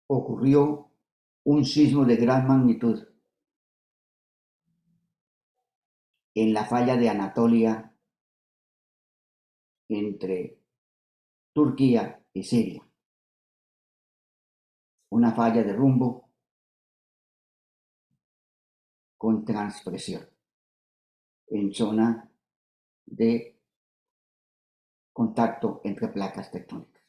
ocurrió un sismo de gran magnitud en la falla de Anatolia entre Turquía y Siria. Una falla de rumbo con transpresión en zona de contacto entre placas tectónicas.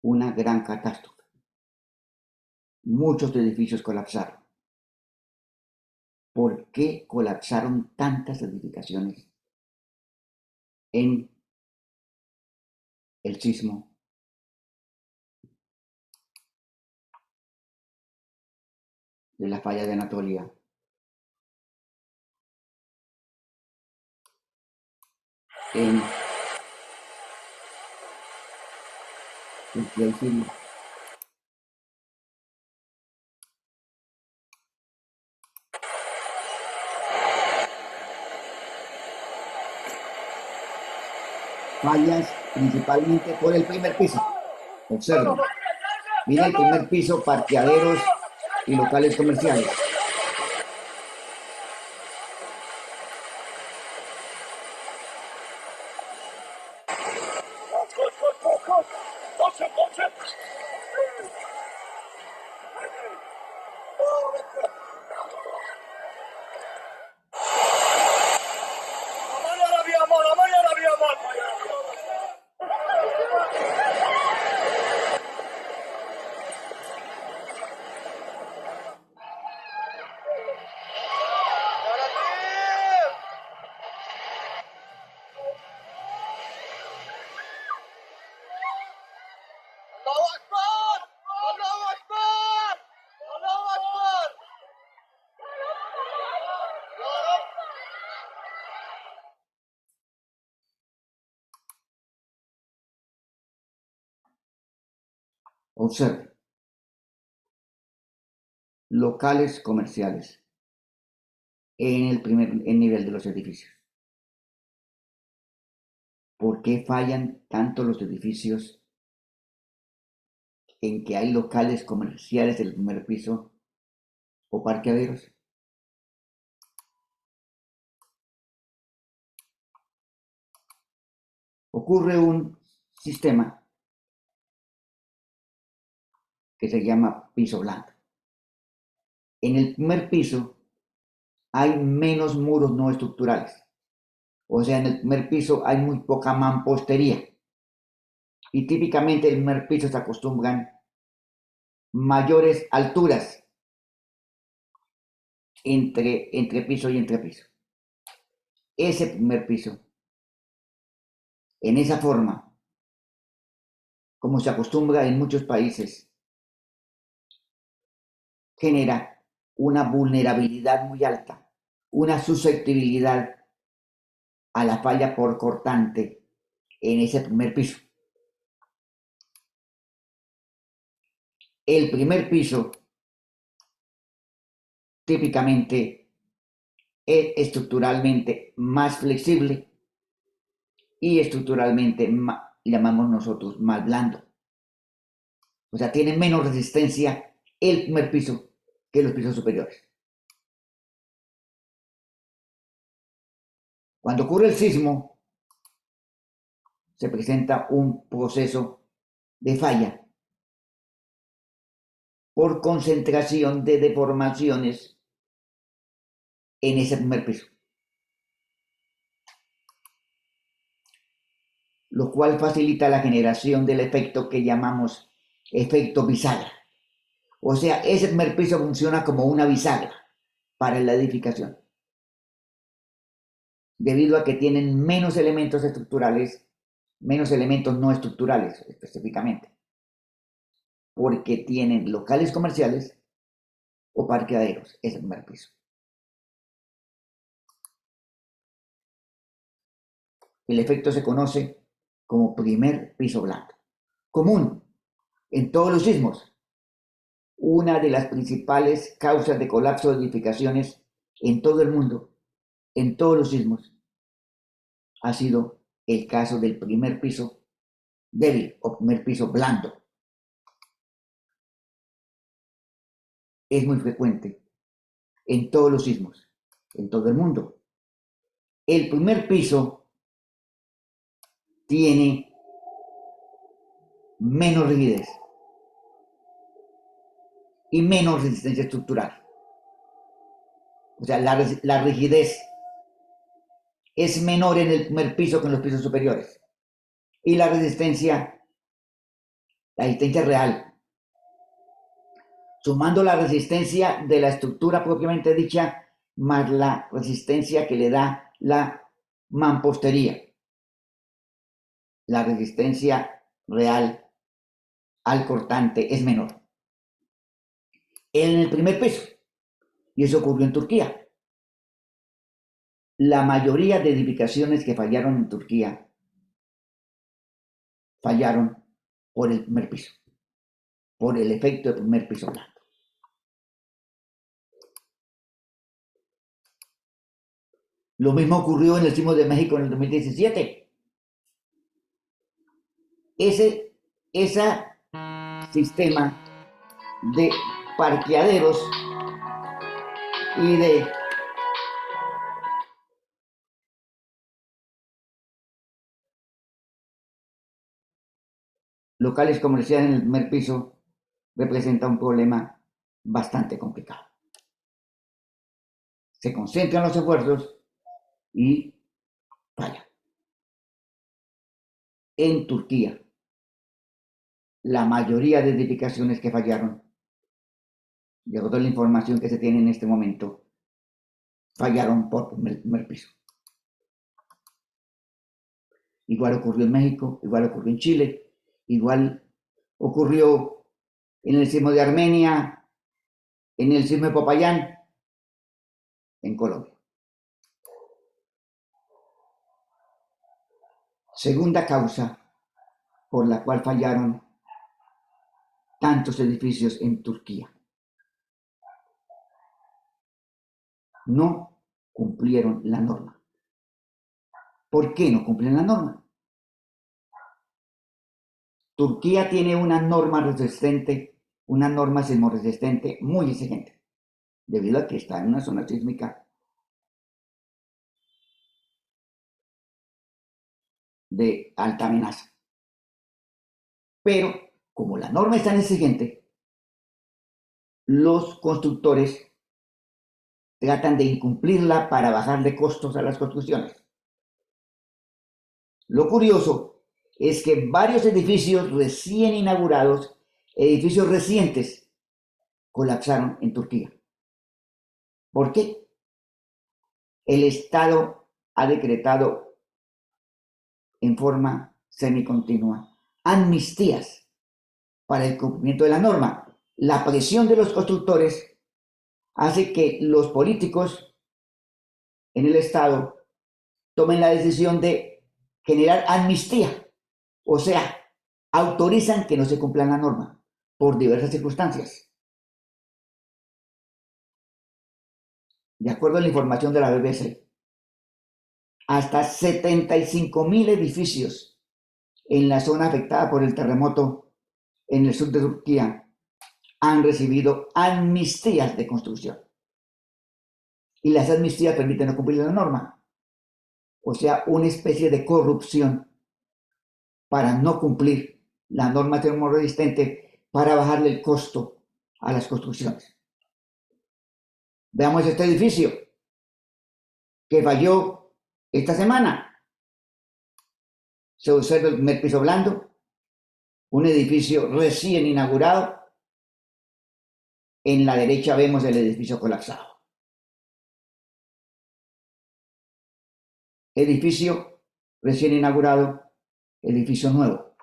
Una gran catástrofe. Muchos edificios colapsaron. ¿Por qué colapsaron tantas edificaciones en el sismo de la falla de Anatolia? En Turquía y Siria. Fallas principalmente por el primer piso. Observen. Mira el primer piso, parqueaderos y locales comerciales. Observe. Locales comerciales en el primer nivel de los edificios. ¿Por qué fallan tanto los edificios en que hay locales comerciales en el primer piso o parqueaderos? Ocurre un sistema que se llama piso blando. En el primer piso hay menos muros no estructurales. O sea, en el primer piso hay muy poca mampostería. Y típicamente en el primer piso se acostumbran mayores alturas entre piso y entre piso. Ese primer piso, en esa forma, como se acostumbra en muchos países, genera una vulnerabilidad muy alta, una susceptibilidad a la falla por cortante en ese primer piso. El primer piso típicamente es estructuralmente más flexible y estructuralmente llamamos nosotros más blando. O sea, tiene menos resistencia el primer piso que los pisos superiores. Cuando ocurre el sismo, se presenta un proceso de falla por concentración de deformaciones en ese primer piso, lo cual facilita la generación del efecto que llamamos efecto bisagra. O sea, ese primer piso funciona como una bisagra para la edificación, debido a que tienen menos elementos estructurales, menos elementos no estructurales específicamente, porque tienen locales comerciales o parqueaderos, ese primer piso. El efecto se conoce como primer piso blando, común en todos los sismos. Una de las principales causas de colapso de edificaciones en todo el mundo, en todos los sismos, ha sido el caso del primer piso débil o primer piso blando. Es muy frecuente en todos los sismos, en todo el mundo. El primer piso tiene menos rigidez y menos resistencia estructural. O sea, la rigidez es menor en el primer piso que en los pisos superiores. Y la resistencia real, sumando la resistencia de la estructura propiamente dicha, más la resistencia que le da la mampostería. La resistencia real al cortante es menor. En el primer piso, y eso ocurrió en Turquía. La mayoría de edificaciones que fallaron en Turquía fallaron por el primer piso, por el efecto del primer piso blando. Lo mismo ocurrió en el Sismo de México en el 2017. Ese sistema de parqueaderos y de locales comerciales en el primer piso representa un problema bastante complicado. Se concentran los esfuerzos y falla. En Turquía, la mayoría de edificaciones que fallaron, de acuerdo a la información que se tiene en este momento, fallaron por el primer piso. Igual ocurrió en México, igual ocurrió en Chile, igual ocurrió en el sismo de Armenia, en el sismo de Popayán, en Colombia. Segunda causa por la cual fallaron tantos edificios en Turquía. No cumplieron la norma. ¿Por qué no cumplen la norma? Turquía tiene una norma sismoresistente muy exigente, debido a que está en una zona sísmica de alta amenaza. Pero, como la norma es tan exigente, los constructores tratan de incumplirla para bajarle costos a las construcciones. Lo curioso es que varios edificios recién inaugurados, edificios recientes, colapsaron en Turquía. ¿Por qué? El Estado ha decretado en forma semicontinua amnistías para el cumplimiento de la norma. La presión de los constructores hace que los políticos en el Estado tomen la decisión de generar amnistía, o sea, autorizan que no se cumpla la norma por diversas circunstancias. De acuerdo a la información de la BBC, hasta 75.000 edificios en la zona afectada por el terremoto en el sur de Turquía han recibido amnistías de construcción. Y las amnistías permiten no cumplir la norma. O sea, una especie de corrupción para no cumplir la norma termoresistente para bajarle el costo a las construcciones. Veamos este edificio que falló esta semana. Se observa el primer piso blando, un edificio recién inaugurado. En la derecha vemos el edificio colapsado. Edificio recién inaugurado, edificio nuevo.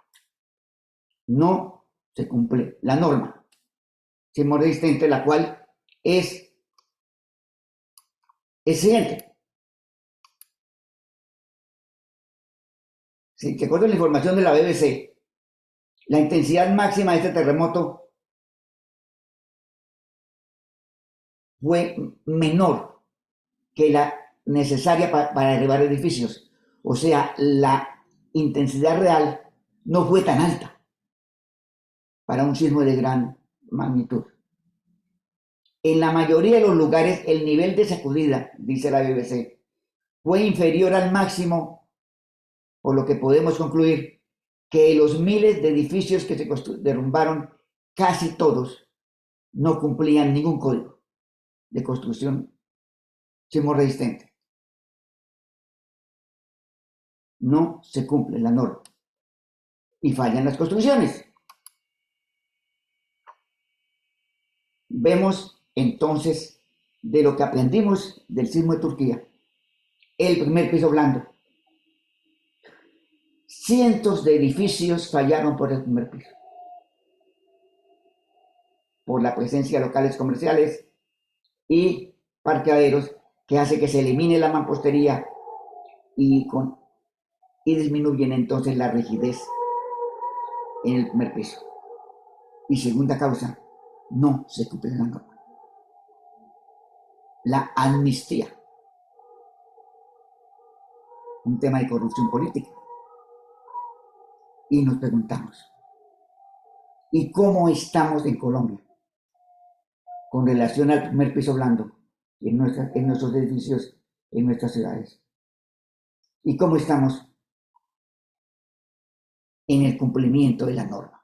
No se cumple la norma sismoresistente, la cual es excelente. Si te acuerdas la información de la BBC, la intensidad máxima de este terremoto fue menor que la necesaria para derribar edificios. O sea, la intensidad real no fue tan alta para un sismo de gran magnitud. En la mayoría de los lugares, el nivel de sacudida, dice la BBC, fue inferior al máximo, por lo que podemos concluir que los miles de edificios que se derrumbaron, casi todos, no cumplían ningún código de construcción sismo resistente. No se cumple la norma y fallan las construcciones. Vemos entonces de lo que aprendimos del sismo de Turquía, el primer piso blando. Cientos de edificios fallaron por el primer piso, por la presencia de locales comerciales y parqueaderos que hace que se elimine la mampostería y disminuyen entonces la rigidez en el primer piso. Y segunda causa, no se cumple la norma. La amnistía, un tema de corrupción política. Y nos preguntamos, ¿y cómo estamos en Colombia con relación al primer piso blando en nuestros edificios, en nuestras ciudades? ¿Y cómo estamos en el cumplimiento de la norma?